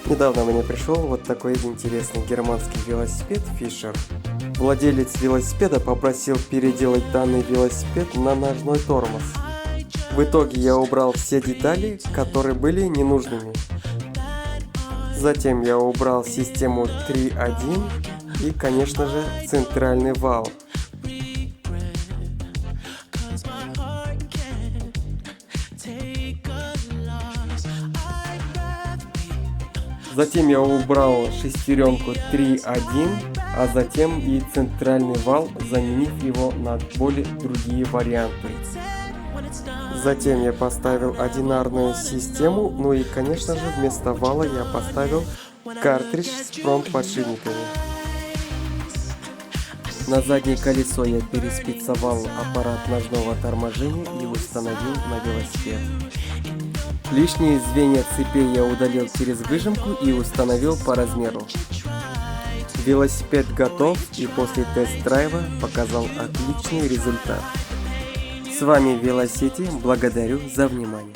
Недавно мне пришел вот такой интересный германский велосипед Fischer. Владелец велосипеда попросил переделать данный велосипед на ножной тормоз. В итоге я убрал все детали, которые были ненужными. Затем я убрал систему 3.1 и, конечно же, центральный вал. Затем я убрал шестеренку 3.1, а затем и центральный вал, заменив его на более другие варианты. Затем я поставил одинарную систему, ну и, конечно же, вместо вала я поставил картридж с промподшипниками. На заднее колесо я переспицевал аппарат ножного торможения и установил на велосипед. Лишние звенья цепей я удалил через выжимку и установил по размеру. Велосипед готов и после тест-драйва показал отличный результат. С вами Велосити, благодарю за внимание.